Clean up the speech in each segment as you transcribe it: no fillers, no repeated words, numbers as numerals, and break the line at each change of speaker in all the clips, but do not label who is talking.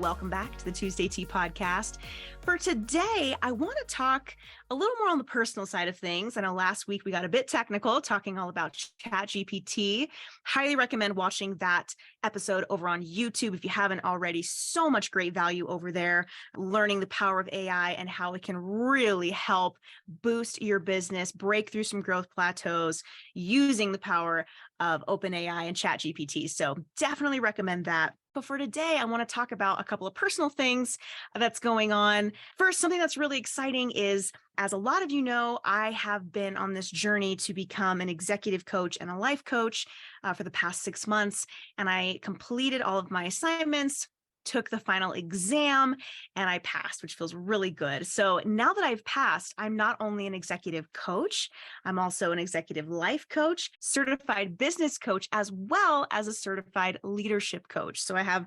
welcome back to the Tuesday Tea Podcast. For today, I want to talk a little more on the personal side of things. I know last week we got a bit technical talking all about ChatGPT. Highly recommend watching that episode over on YouTube if you haven't already. So much great value over there, learning the power of AI and how it can really help boost your business, break through some growth plateaus using the power of OpenAI and ChatGPT. So definitely recommend that. But for today, I want to talk about a couple of personal things that's going on. First, something that's really exciting is, as a lot of you know, I have been on this journey to become an executive coach and a life coach for the past 6 months. And I completed all of my assignments, took the final exam, and I passed, which feels really good. So now that I've passed, I'm not only an executive coach, I'm also an executive life coach, certified business coach, as well as a certified leadership coach. So I have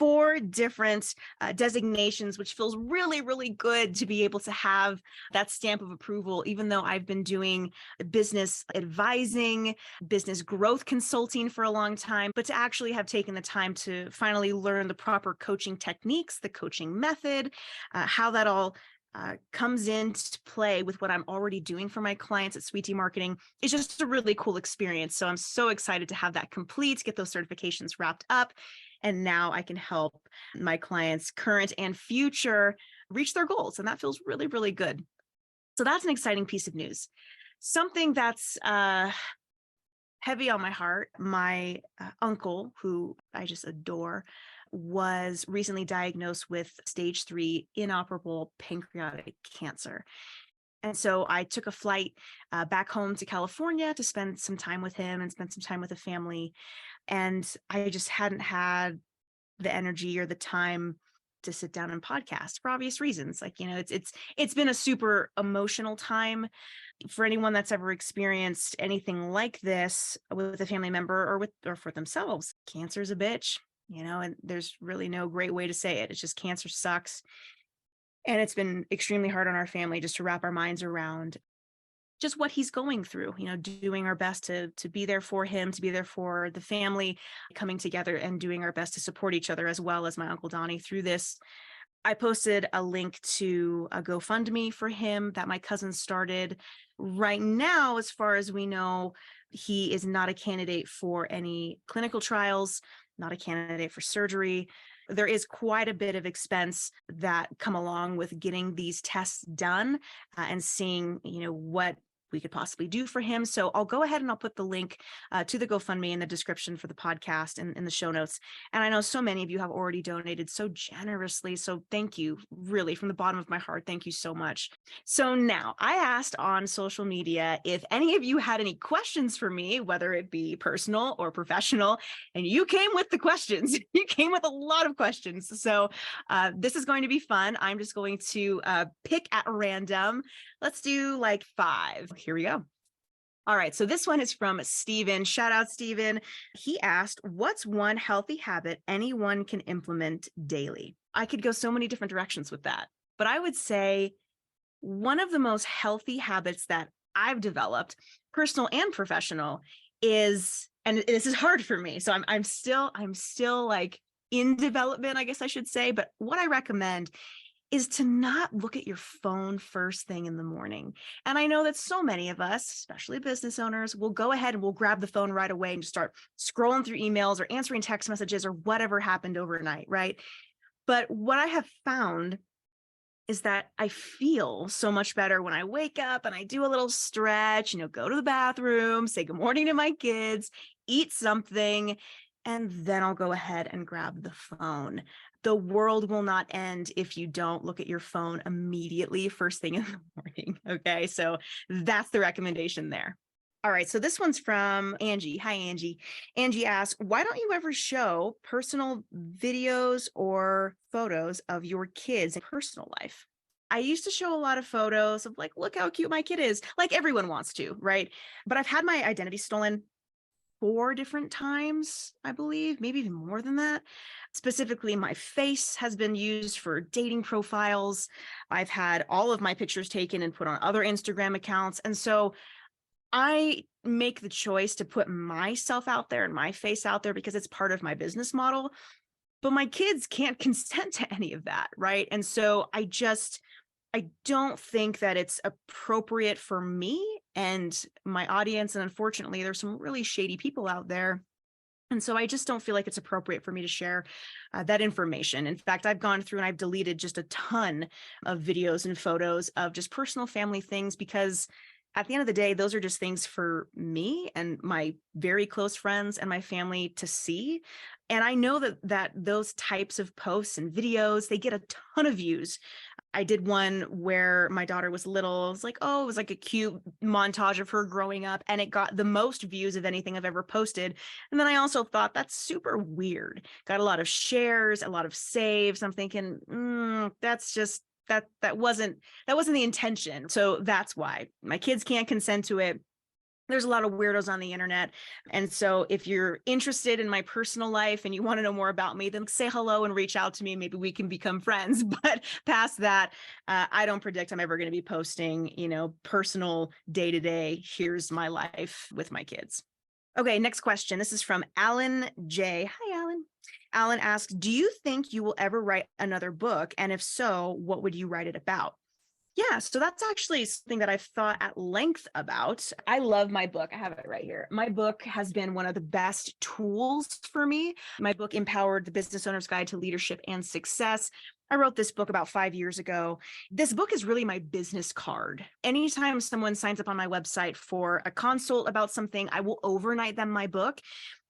4 different designations, which feels really, really good to be able to have that stamp of approval, even though I've been doing business advising, business growth consulting for a long time, but to actually have taken the time to finally learn the proper coaching techniques, the coaching method, how that all comes into play with what I'm already doing for my clients at Sweet Tea Marketing is just a really cool experience. So I'm so excited to have that complete, get those certifications wrapped up. And now I can help my clients, current and future, reach their goals. And that feels really, really good. So that's an exciting piece of news. Something that's heavy on my heart, my uncle, who I just adore, was recently diagnosed with stage 3 inoperable pancreatic cancer. And so I took a flight back home to California to spend some time with him and spend some time with the family. And I just hadn't had the energy or the time to sit down and podcast for obvious reasons. Like, it's been a super emotional time for anyone that's ever experienced anything like this with a family member or for themselves. Cancer's a bitch, and there's really no great way to say it. It's just cancer sucks. And it's been extremely hard on our family just to wrap our minds around just what he's going through, doing our best to be there for him, to be there for the family, coming together and doing our best to support each other, as well as my Uncle Donnie through this. I posted a link to a GoFundMe for him that my cousin started. Right now, as far as we know, he is not a candidate for any clinical trials, not a candidate for surgery. There is quite a bit of expense that come along with getting these tests done and seeing, what we could possibly do for him. So I'll go ahead and I'll put the link to the GoFundMe in the description for the podcast and in the show notes. And I know so many of you have already donated so generously. So thank you, really, from the bottom of my heart. Thank you so much. So now I asked on social media if any of you had any questions for me, whether it be personal or professional, and you came with the questions. You came with a lot of questions. So this is going to be fun. I'm just going to pick at random. Let's do like 5. Here we go. All right. So this one is from Steven. Shout out, Steven. He asked, what's one healthy habit anyone can implement daily? I could go so many different directions with that, but I would say one of the most healthy habits that I've developed, personal and professional, is, and this is hard for me. So I'm still like in development, I guess I should say, but what I recommend is to not look at your phone first thing in the morning. And I know that so many of us, especially business owners, will go ahead and we'll grab the phone right away and just start scrolling through emails or answering text messages or whatever happened overnight, right? But what I have found is that I feel so much better when I wake up and I do a little stretch, go to the bathroom, say good morning to my kids, eat something, and then I'll go ahead and grab the phone. The world will not end if you don't look at your phone immediately first thing in the morning. Okay, so that's the recommendation there. All right, so this one's from Angie. Hi, Angie. Angie asks, why don't you ever show personal videos or photos of your kids' personal life? I used to show a lot of photos of like, look how cute my kid is, like everyone wants to, right? But I've had my identity stolen 4 different times, I believe, maybe even more than that. Specifically, my face has been used for dating profiles. I've had all of my pictures taken and put on other Instagram accounts. And so I make the choice to put myself out there and my face out there because it's part of my business model. But my kids can't consent to any of that, right? And so I don't think that it's appropriate for me and my audience. And unfortunately, there's some really shady people out there. And so I just don't feel like it's appropriate for me to share that information. In fact, I've gone through and I've deleted just a ton of videos and photos of just personal family things, because at the end of the day, those are just things for me and my very close friends and my family to see. And I know that those types of posts and videos, they get a ton of views. I did one where my daughter was little. It was like, oh, it was like a cute montage of her growing up, and it got the most views of anything I've ever posted. And then I also thought that's super weird. Got a lot of shares, a lot of saves. I'm thinking, that's just that wasn't the intention. So that's why my kids can't consent to it. There's a lot of weirdos on the internet. And so if you're interested in my personal life and you want to know more about me, then say hello and reach out to me. Maybe we can become friends. But past that, I don't predict I'm ever going to be posting, personal day-to-day, here's my life with my kids. Okay, next question. This is from Alan J. Hi, Alan. Alan asks, do you think you will ever write another book? And if so, what would you write it about? Yeah, so that's actually something that I've thought at length about. I love my book. I have it right here. My book has been one of the best tools for me. My book empowered the business owner's guide to leadership and success. I wrote this book about 5 years ago. This book is really my business card. Anytime someone signs up on my website for a consult about something, I will overnight them my book.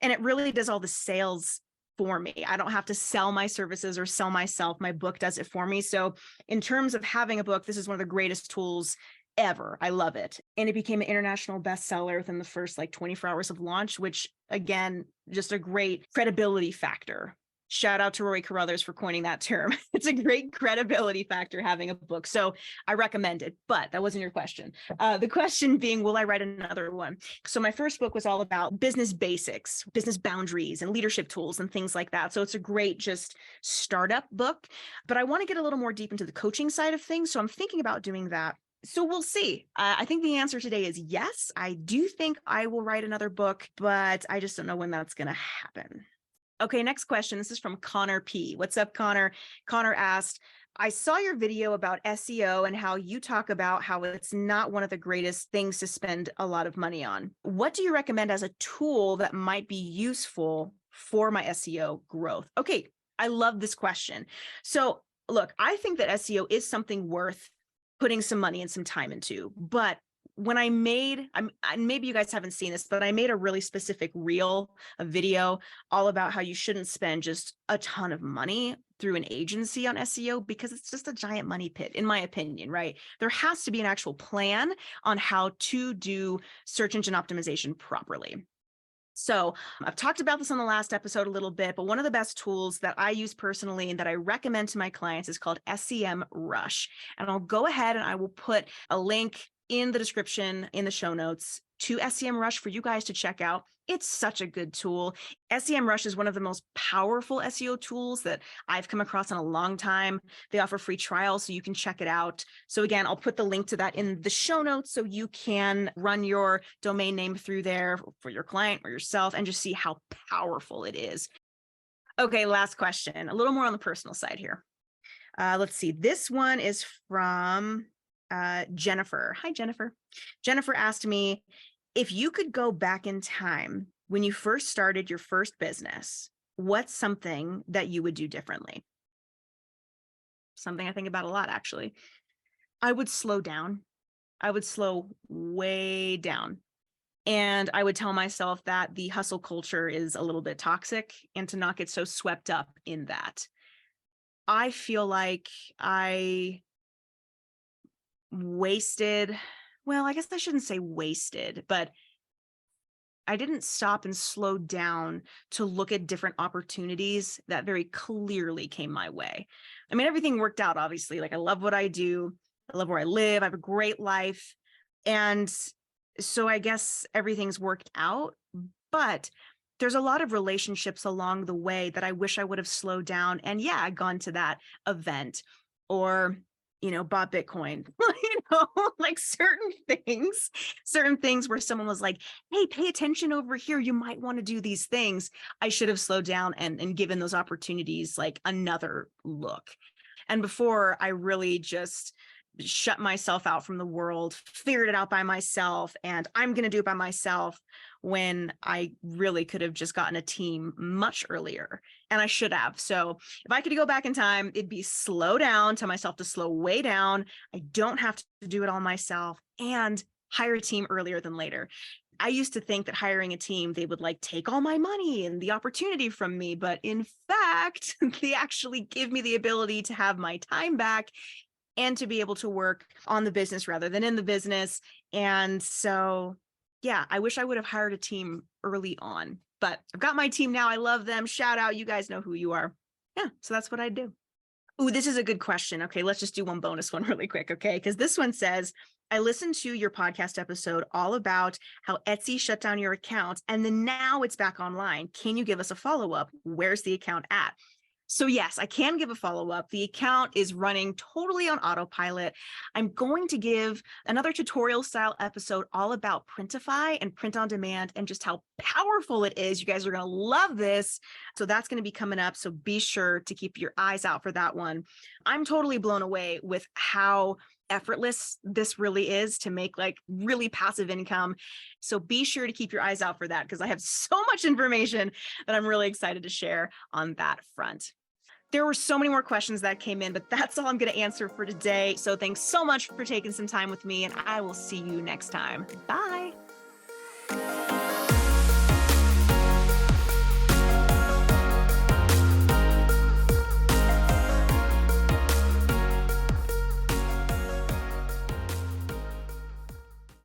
And it really does all the sales for me. I don't have to sell my services or sell myself. My book does it for me. So in terms of having a book, this is one of the greatest tools ever. I love it. And it became an international bestseller within the first 24 hours of launch, which again, just a great credibility factor. Shout out to Rory Carruthers for coining that term. It's a great credibility factor having a book. So I recommend it, but that wasn't your question. The question being, will I write another one? So my first book was all about business basics, business boundaries, and leadership tools and things like that. So it's a great just startup book, but I want to get a little more deep into the coaching side of things. So I'm thinking about doing that. So we'll see. I think the answer today is yes. I do think I will write another book, but I just don't know when that's going to happen. Okay, next question. This is from Connor P. What's up, Connor? Connor asked, I saw your video about SEO and how you talk about how it's not one of the greatest things to spend a lot of money on. What do you recommend as a tool that might be useful for my SEO growth? Okay, I love this question. So look, I think that SEO is something worth putting some money and some time into, but when I made, maybe you guys haven't seen this, but I made a really specific reel, a video all about how you shouldn't spend just a ton of money through an agency on SEO, because it's just a giant money pit, in my opinion, right? There has to be an actual plan on how to do search engine optimization properly. So I've talked about this on the last episode a little bit, but one of the best tools that I use personally and that I recommend to my clients is called SEM RUSH. And I'll go ahead and I will put a link in the description, in the show notes, to SEM RUSH for you guys to check out. It's such a good tool. SEM RUSH is one of the most powerful SEO tools that I've come across in a long time. They offer free trials, so you can check it out. So again, I'll put the link to that in the show notes so you can run your domain name through there for your client or yourself and just see how powerful it is. Okay, last question, a little more on the personal side here. Let's see. This one is from Jennifer. Hi, Jennifer. Jennifer asked me, if you could go back in time when you first started your first business, what's something that you would do differently? Something I think about a lot, actually. I would slow down. I would slow way down. And I would tell myself that the hustle culture is a little bit toxic and to not get so swept up in that. I feel like I wasted, well, I guess I shouldn't say wasted, but I didn't stop and slow down to look at different opportunities that very clearly came my way. I mean, everything worked out, obviously. Like, I love what I do. I love where I live. I have a great life. And so I guess everything's worked out, but there's a lot of relationships along the way that I wish I would have slowed down and gone to that event or bought Bitcoin, like certain things where someone was like, hey, pay attention over here. You might want to do these things. I should have slowed down and given those opportunities like another look. And before, I really just shut myself out from the world, figured it out by myself, and I'm going to do it by myself, when I really could have just gotten a team much earlier, and I should have. So if I could go back in time, it'd be slow down, tell myself to slow way down. I don't have to do it all myself, and hire a team earlier than later. I used to think that hiring a team, they would like take all my money and the opportunity from me. But in fact, they actually give me the ability to have my time back and to be able to work on the business rather than in the business. And so, yeah, I wish I would have hired a team early on, but I've got my team now. I love them. Shout out. You guys know who you are. Yeah. So that's what I do. Ooh, this is a good question. Okay, let's just do one bonus one really quick, okay? Because this one says, I listened to your podcast episode all about how Etsy shut down your account and then now it's back online. Can you give us a follow-up? Where's the account at? So yes, I can give a follow-up. The account is running totally on autopilot. I'm going to give another tutorial style episode all about Printify and print on demand and just how powerful it is. You guys are going to love this. So that's going to be coming up. So be sure to keep your eyes out for that one. I'm totally blown away with how effortless this really is to make like really passive income. So be sure to keep your eyes out for that, because I have so much information that I'm really excited to share on that front. There were so many more questions that came in, but that's all I'm going to answer for today. So thanks so much for taking some time with me, and I will see you next time. Bye.